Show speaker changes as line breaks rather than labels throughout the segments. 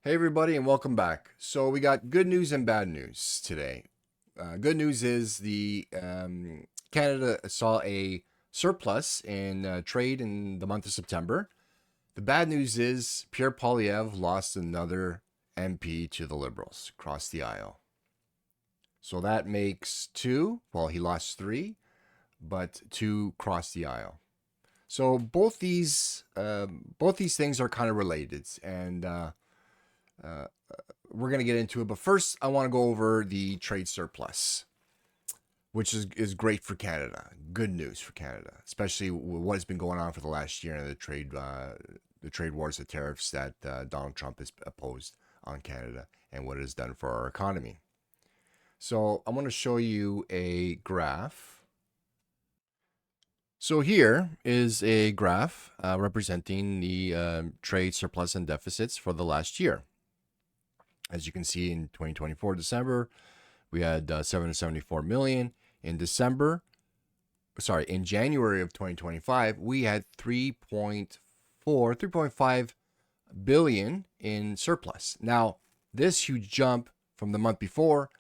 Hey, everybody, and welcome back. So, we got good news and bad news today. Good news is the Canada saw a surplus in trade in the month of September. The bad news is Pierre Poilievre lost another MP to the Liberals across the aisle. So that makes two. Well, he lost three, but two crossed the aisle. So both these things are kind of related, and uh, we're going to get into it. But first, I want to go over the trade surplus, which is great for Canada. Good news for Canada, especially with what has been going on for the last year and the trade wars, the tariffs that Donald Trump has opposed on Canada and what it has done for our economy. So I'm going to show you a graph. So here is a graph representing the trade surplus and deficits for the last year. As you can see, in 2024 December, we had 774 million. In January of 2025, we had 3.5 billion in surplus. Now, this huge jump from the month before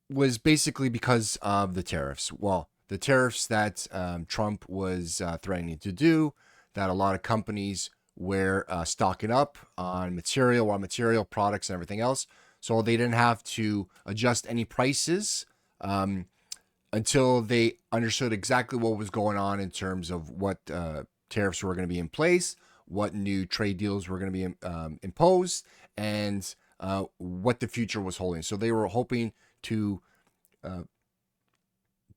was basically because of the tariffs. Well, the tariffs that Trump was threatening to do, that a lot of companies were stocking up on raw material, products, and everything else. So they didn't have to adjust any prices until they understood exactly what was going on in terms of what tariffs were going to be in place, what new trade deals were going to be imposed, and what the future was holding. So they were hoping to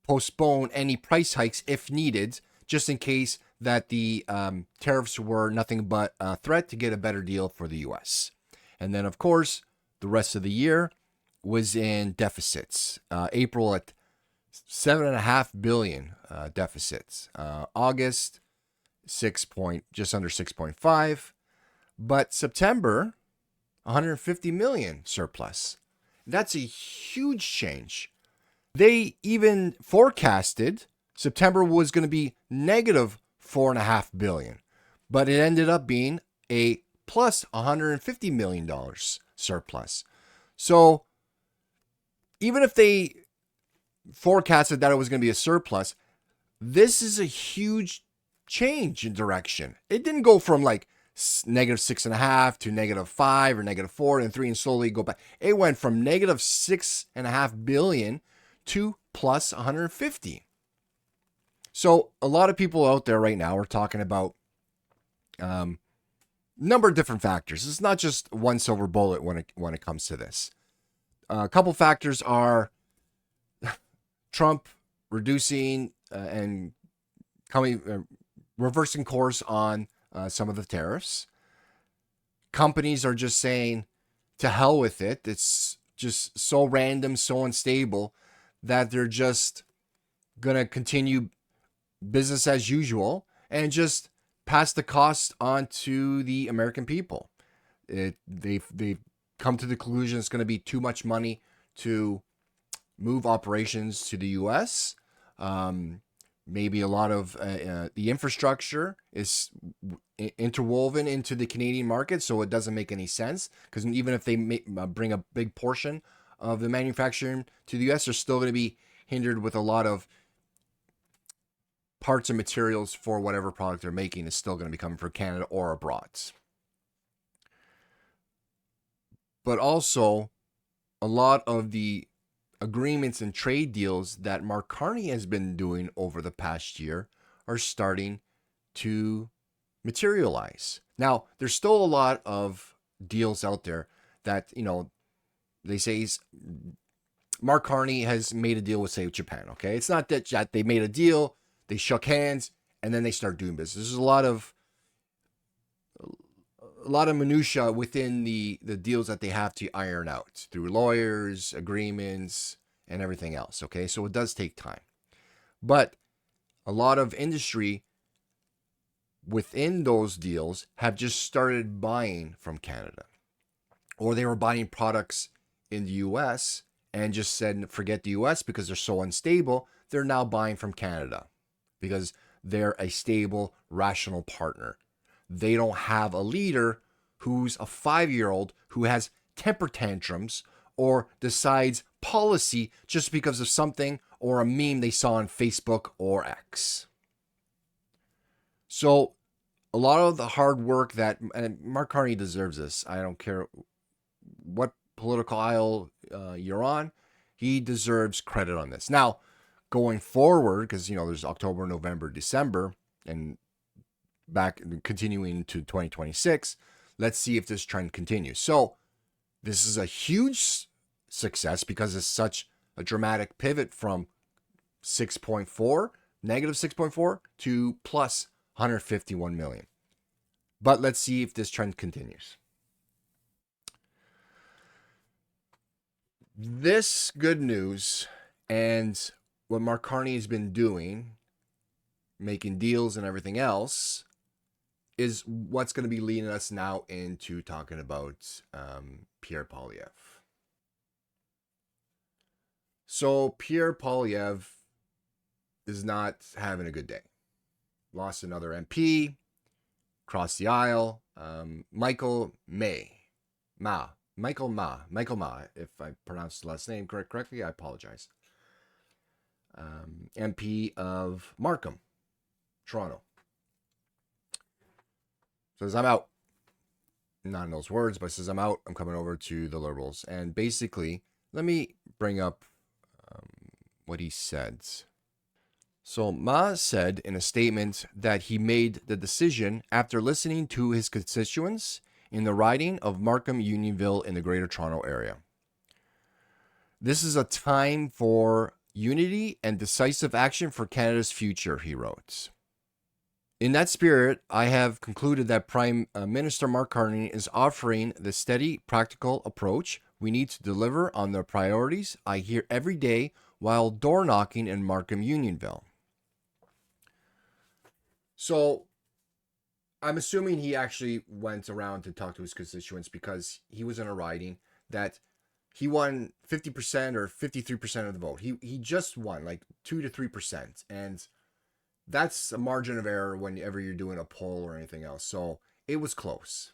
postpone any price hikes if needed, just in case that the tariffs were nothing but a threat to get a better deal for the U.S. And then, of course, the rest of the year was in deficits. April at $7.5 billion deficits. August, just under 6.5. But September, 150 million surplus. That's a huge change. They even forecasted September was going to be negative $4.5 billion, but it ended up being a plus $150 million surplus. So even if they forecasted that it was going to be a surplus, this is a huge change in direction. It didn't go from like negative 6.5 to negative 5 or negative 4 and 3 and slowly go back. It went from negative $6.5 billion to plus 150. So a lot of people out there right now are talking about number of different factors. It's not just one silver bullet when it comes to this. A couple factors are Trump reducing and reversing course on some of the tariffs. Companies are just saying, to hell with it. It's just so random, so unstable that they're just going to continue business as usual and just pass the cost on to the American people. They've come to the conclusion it's going to be too much money to move operations to the U.S. Maybe a lot of the infrastructure is interwoven into the Canadian market, so it doesn't make any sense, because even if they bring a big portion of the manufacturing to the U.S., they're still going to be hindered with a lot of parts and materials for whatever product they're making is still going to be coming from Canada or abroad. But also, a lot of the agreements and trade deals that Mark Carney has been doing over the past year are starting to materialize. Now, there's still a lot of deals out there that, they say Mark Carney has made a deal with, say, Japan, okay? It's not that they made a deal, they shook hands, and then they start doing business. There's a lot of minutia within the deals that they have to iron out through lawyers, agreements, and everything else, okay? So it does take time. But a lot of industry within those deals have just started buying from Canada. Or they were buying products in the U.S. and just said, forget the U.S. because they're so unstable. They're now buying from Canada because they're a stable, rational partner. They don't have a leader who's a 5-year-old who has temper tantrums or decides policy just because of something or a meme they saw on Facebook or X. So a lot of the hard work that, and Mark Carney deserves this. I don't care what political aisle you're on. He deserves credit on this. Now, going forward, because, there's October, November, December, and back continuing to 2026, let's see if this trend continues. So this is a huge success because it's such a dramatic pivot from 6.4, negative 6.4 to plus 151 million. But let's see if this trend continues. This good news and what Mark Carney has been doing, making deals and everything else, is what's going to be leading us now into talking about Pierre Poilievre. So Pierre Poilievre is not having a good day. Lost another MP, crossed the aisle. Michael Ma, if I pronounced the last name correctly, I apologize. MP of Markham, Toronto. Says, I'm out. Not in those words, but says, I'm out. I'm coming over to the Liberals. And basically, let me bring up what he said. So Ma said in a statement that he made the decision after listening to his constituents in the riding of Markham Unionville in the Greater Toronto Area. This is a time for unity and decisive action for Canada's future, he wrote. In that spirit, I have concluded that Prime Minister Mark Carney is offering the steady, practical approach we need to deliver on the priorities I hear every day while door knocking in Markham Unionville. So I'm assuming he actually went around to talk to his constituents because he was in a riding that he won 50% or 53% of the vote. He just won like 2 to 3%. And that's a margin of error whenever you're doing a poll or anything else. So it was close.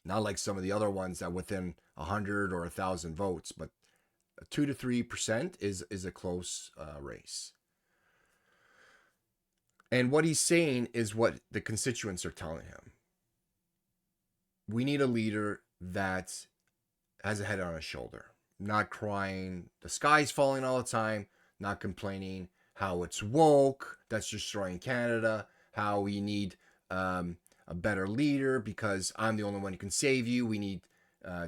Not like some of the other ones that within 100 or 1,000 votes, but 2 to 3% is a close race. And what he's saying is what the constituents are telling him. We need a leader that has a head on his shoulder, not crying, the sky's falling all the time, not complaining how it's woke, that's destroying Canada, how we need a better leader because I'm the only one who can save you. We need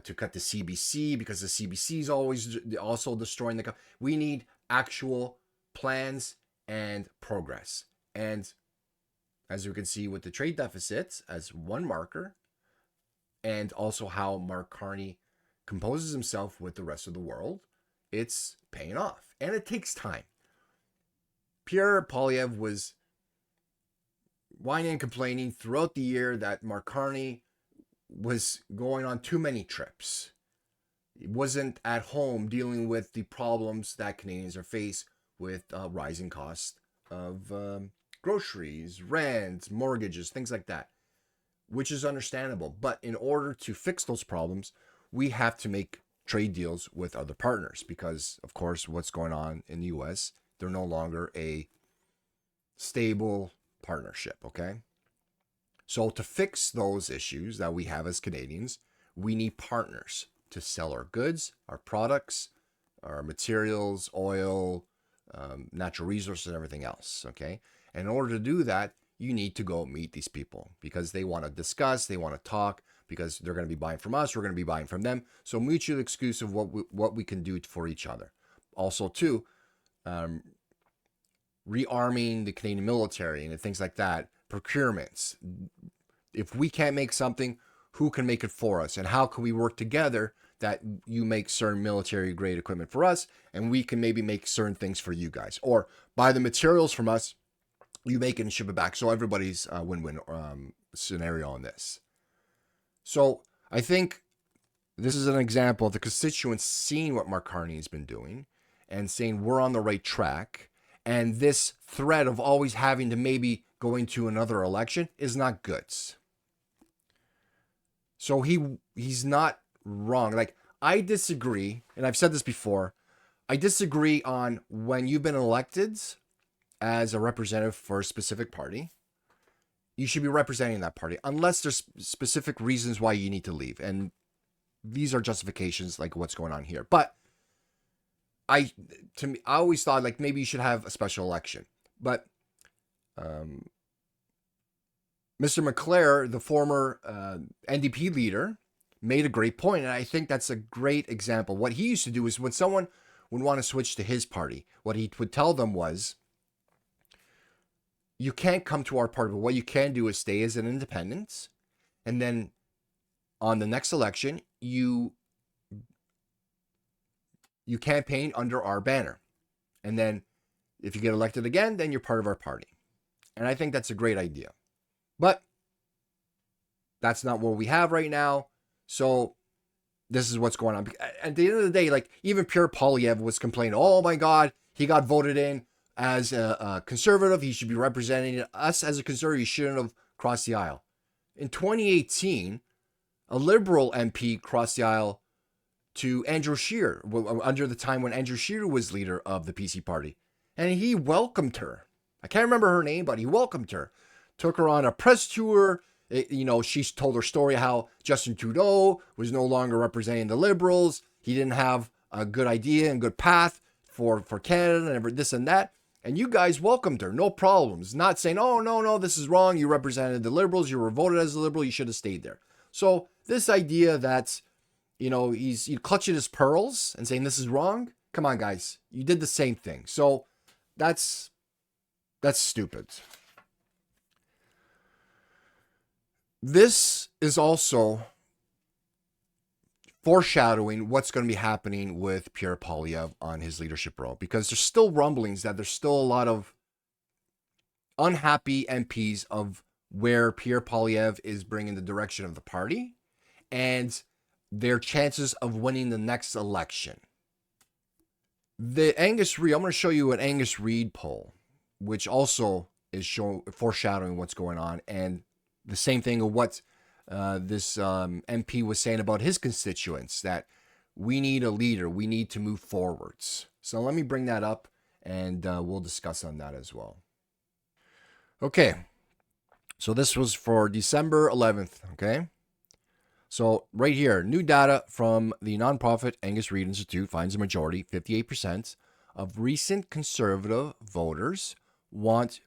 to cut the CBC because the CBC is always also destroying the country. We need actual plans and progress. And as we can see with the trade deficits as one marker, and also how Mark Carney composes himself with the rest of the world, it's paying off. And it takes time. Pierre Poilievre was whining and complaining throughout the year that Mark Carney was going on too many trips. He wasn't at home dealing with the problems that Canadians are faced with rising costs of groceries, rent, mortgages, things like that, which is understandable. But in order to fix those problems, we have to make trade deals with other partners because, of course, what's going on in the U.S., they're no longer a stable partnership, okay? So to fix those issues that we have as Canadians, we need partners to sell our goods, our products, our materials, oil, natural resources, and everything else, okay? And in order to do that, you need to go meet these people because they want to discuss, they want to talk, because they're going to be buying from us, we're going to be buying from them. So mutually exclusive what we can do for each other. Also, too, rearming the Canadian military and things like that, procurements. If we can't make something, who can make it for us? And how can we work together that you make certain military grade equipment for us and we can maybe make certain things for you guys? Or buy the materials from us, you make it and ship it back. So everybody's win-win scenario on this. So I think this is an example of the constituents seeing what Mark Carney has been doing and saying we're on the right track. And this threat of always having to maybe going to another election is not good. So he's not wrong. Like, I disagree, and I've said this before. I disagree on when you've been elected as a representative for a specific party. You should be representing that party unless there's specific reasons why you need to leave. And these are justifications like what's going on here. But I always thought like maybe you should have a special election. But Mr. McClare, the former NDP leader, made a great point, and I think that's a great example. What he used to do is when someone would want to switch to his party, what he would tell them was, you can't come to our party, but what you can do is stay as an independent, and then on the next election, you campaign under our banner. And then if you get elected again, then you're part of our party. And I think that's a great idea. But that's not what we have right now. So this is what's going on. At the end of the day, like even Pierre Poilievre was complaining, oh my God, he got voted in as a conservative. He should be representing us as a conservative. He shouldn't have crossed the aisle. In 2018, a Liberal MP crossed the aisle to Andrew Scheer under the time when Andrew Scheer was leader of the PC party. And he welcomed her. I can't remember her name, but he welcomed her. Took her on a press tour. She told her story how Justin Trudeau was no longer representing the Liberals. He didn't have a good idea and good path for Canada and this and that. And you guys welcomed her, no problems. Not saying, oh, no, this is wrong. You represented the Liberals. You were voted as a Liberal. You should have stayed there. So this idea that, he's clutching his pearls and saying this is wrong. Come on, guys. You did the same thing. So that's stupid. This is also foreshadowing what's going to be happening with Pierre Poilievre on his leadership role, because there's still rumblings that there's still a lot of unhappy MPs of where Pierre Poilievre is bringing the direction of the party and their chances of winning the next election. The Angus Reid, I'm going to show you an Angus Reid poll, which also is foreshadowing what's going on, and the same thing of what this MP was saying about his constituents, that we need a leader, we need to move forwards. So let me bring that up, and we'll discuss on that as well. Okay, so this was for December 11th, okay? So right here, new data from the nonprofit Angus Reid Institute finds a majority, 58%, of recent conservative voters want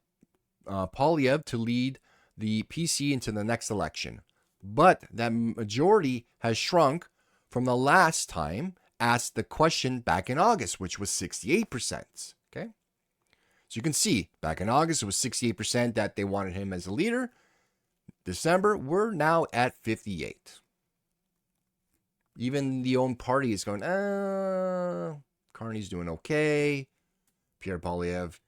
Poilievre to lead the PC into the next election. But that majority has shrunk from the last time asked the question back in August, which was 68%. Okay? So you can see back in August, it was 68% that they wanted him as a leader. December, we're now at 58. Even the own party is going, Carney's doing okay. Pierre Poilievre.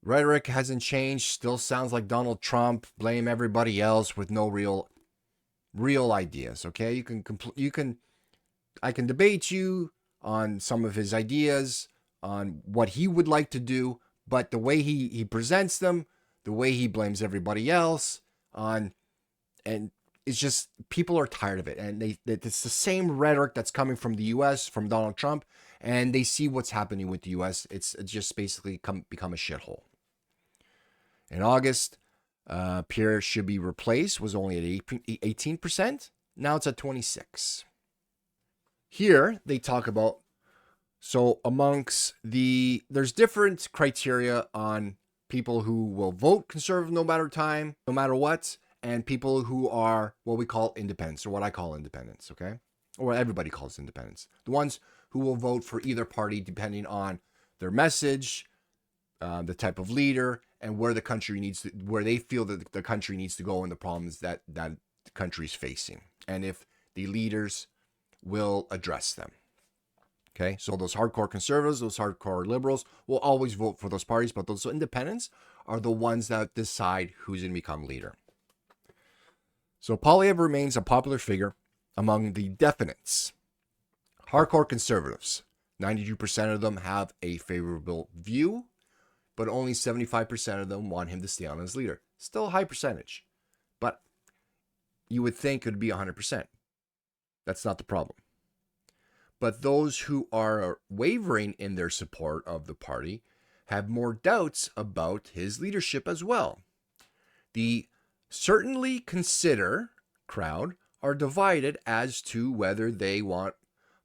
Rhetoric hasn't changed. Still sounds like Donald Trump. Blame everybody else with no real ideas. Okay, I can debate you on some of his ideas, on what he would like to do, but the way he presents them, the way he blames everybody else and it's just, people are tired of it, and it's the same rhetoric that's coming from the U.S., from Donald Trump, and they see what's happening with the U.S. It's just basically become a shithole. In August, Pierre should be replaced, was only at 18%. Now it's at 26%. Here, they talk about, so there's different criteria on people who will vote conservative no matter what, and people who are what we call independents, or what I call independents, okay? Or what everybody calls independents. The ones who will vote for either party depending on their message, the type of leader, and where they feel that the country needs to go, and the problems that the country is facing, and if the leaders will address them. Okay, so those hardcore conservatives, those hardcore liberals will always vote for those parties, but those independents are the ones that decide who's going to become leader. So Poilievre remains a popular figure among the definites. Hardcore conservatives, 92% of them have a favorable view, but only 75% of them want him to stay on as leader. Still a high percentage. But you would think it would be 100%. That's not the problem. But those who are wavering in their support of the party have more doubts about his leadership as well. The certainly consider crowd are divided as to whether they want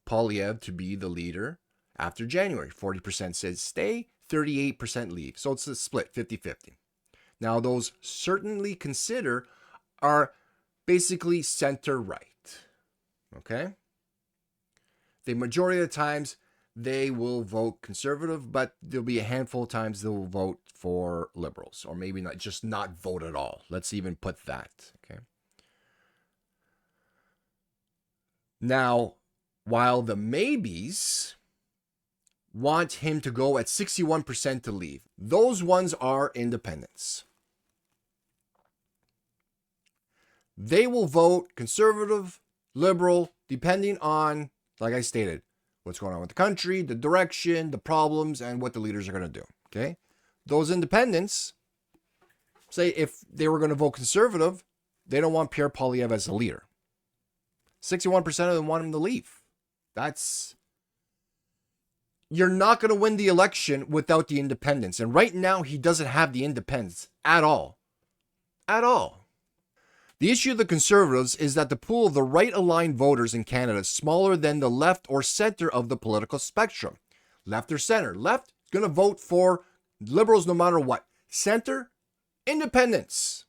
Poilievre to be the leader after January. 40% says stay, 38% leave. So it's a split, 50-50. Now, those certainly consider are basically center-right. Okay? The majority of the times, they will vote conservative, but there'll be a handful of times they'll vote for liberals, or maybe not vote at all. Let's even put that. Okay. Now, while the maybes want him to go at 61% to leave, those ones are independents. They will vote conservative, liberal, depending on, like I stated, what's going on with the country, the direction, the problems, and what the leaders are going to do. Okay? Those independents, say if they were going to vote conservative, they don't want Pierre Poilievre as a leader. 61% of them want him to leave. You're not going to win the election without the independents. And right now, he doesn't have the independents at all. At all. The issue of the Conservatives is that the pool of the right-aligned voters in Canada is smaller than the left or center of the political spectrum. Left or center. Left is going to vote for Liberals no matter what. Center, independents.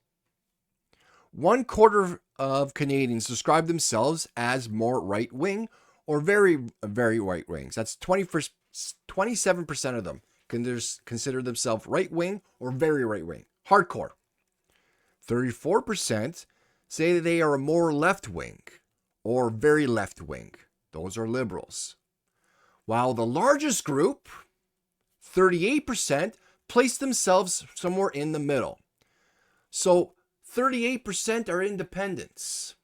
1/4 of Canadians describe themselves as more right-wing or very, very right-wings. That's 27% of them consider themselves right-wing or very right-wing. Hardcore. 34% say they are more left-wing or very left-wing. Those are liberals. While the largest group, 38%, place themselves somewhere in the middle. So 38% are independents.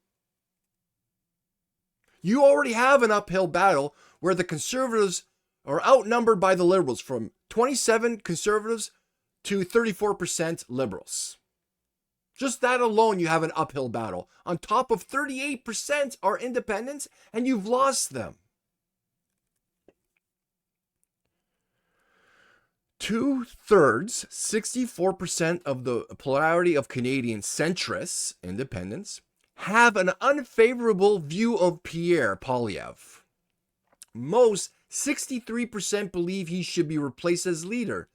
You already have an uphill battle where the Conservatives are outnumbered by the Liberals, from 27 Conservatives to 34% Liberals. Just that alone, you have an uphill battle. On top of 38% are independents, and you've lost them. 2/3, 64% of the plurality of Canadian centrists, independents, have an unfavorable view of Pierre Poilievre. Most, 63%, believe he should be replaced as leader.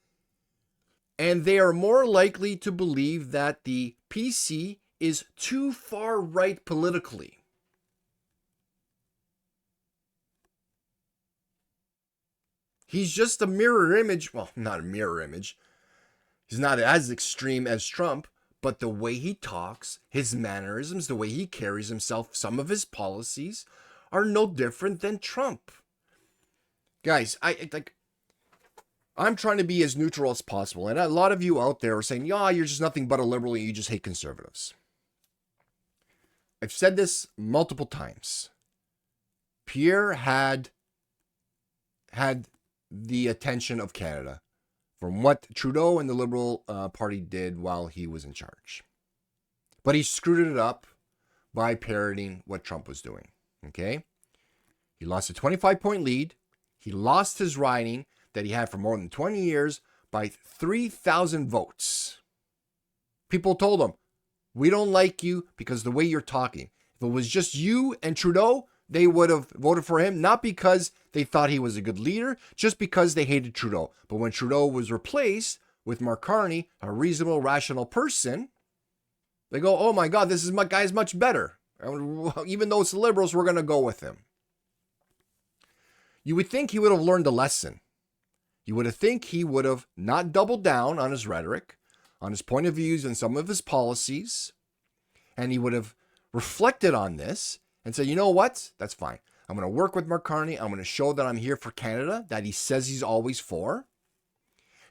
And they are more likely to believe that the PC is too far right politically. He's just a mirror image. Well, not a mirror image. He's not as extreme as Trump, but the way he talks, his mannerisms, the way he carries himself, some of his policies are no different than Trump. Guys, I'm trying to be as neutral as possible. And a lot of you out there are saying, yeah, you're just nothing but a liberal and you just hate conservatives. I've said this multiple times. Pierre had the attention of Canada from what Trudeau and the Liberal Party did while he was in charge. But he screwed it up by parroting what Trump was doing. Okay? He lost a 25-point lead. He lost his riding that he had for more than 20 years by 3,000 votes. People told him, we don't like you because of the way you're talking. If it was just you and Trudeau, they would have voted for him, not because they thought he was a good leader, just because they hated Trudeau. But when Trudeau was replaced with Mark Carney, a reasonable, rational person, they go, oh my God, this guy's much better. Even though it's the Liberals, we're going to go with him. You would think he would have learned a lesson. You would think he would have not doubled down on his rhetoric, on his point of views and some of his policies, and he would have reflected on this and said, you know what? That's fine. I'm going to work with Mark Carney. I'm going to show that I'm here for Canada, that he says he's always for,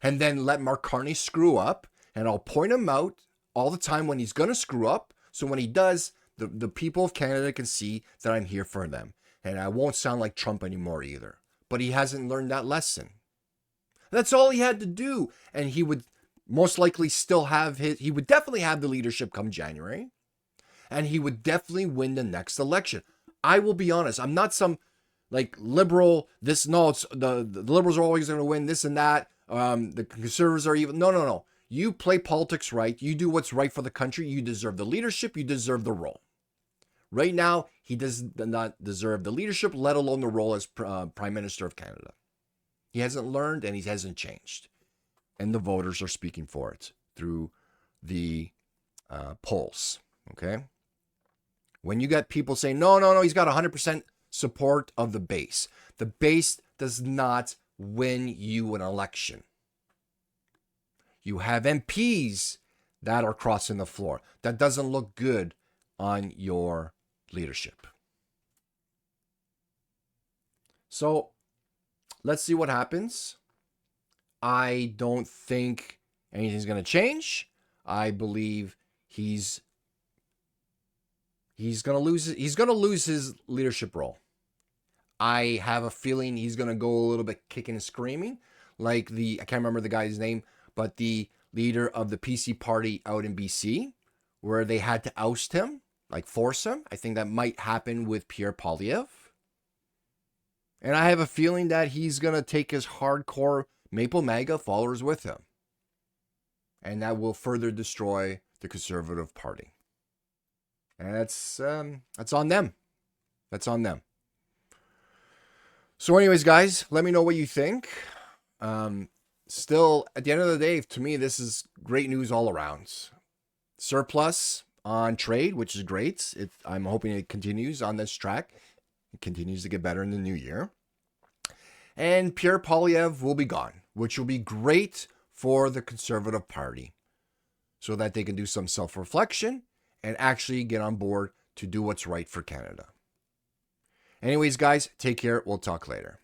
and then let Mark Carney screw up, and I'll point him out all the time when he's going to screw up, so when he does, the people of Canada can see that I'm here for them, and I won't sound like Trump anymore either. But he hasn't learned that lesson. That's all he had to do. And he would most likely still have he would definitely have the leadership come January. and he would definitely win the next election. I will be honest. I'm not some like liberal. It's the liberals are always going to win this and that. The conservatives are even. No. You play politics right. You do what's right for the country. You deserve the leadership. You deserve the role. Right now, he does not deserve the leadership, let alone the role as Prime Minister of Canada. He hasn't learned and he hasn't changed. And the voters are speaking for it through the polls. Okay? When you got people saying, no, he's got 100% support of the base. The base does not win you an election. You have MPs that are crossing the floor. That doesn't look good on your leadership. So let's see what happens. I don't think anything's going to change. I believe he's going to lose his leadership role. I have a feeling he's going to go a little bit kicking and screaming, like I can't remember the guy's name, but the leader of the PC party out in BC, where they had to oust him, like force him. I think that might happen with Pierre Poilievre. And I have a feeling that he's going to take his hardcore Maple MAGA followers with him. And that will further destroy the Conservative Party. And that's on them. That's on them. So anyways, guys, let me know what you think. Still, at the end of the day, to me, this is great news all around. Surplus on trade, which is great. I'm hoping it continues on this track. It continues to get better in the new year. And Pierre Poilievre will be gone, which will be great for the Conservative Party so that they can do some self-reflection and actually get on board to do what's right for Canada. Anyways, guys, take care. We'll talk later.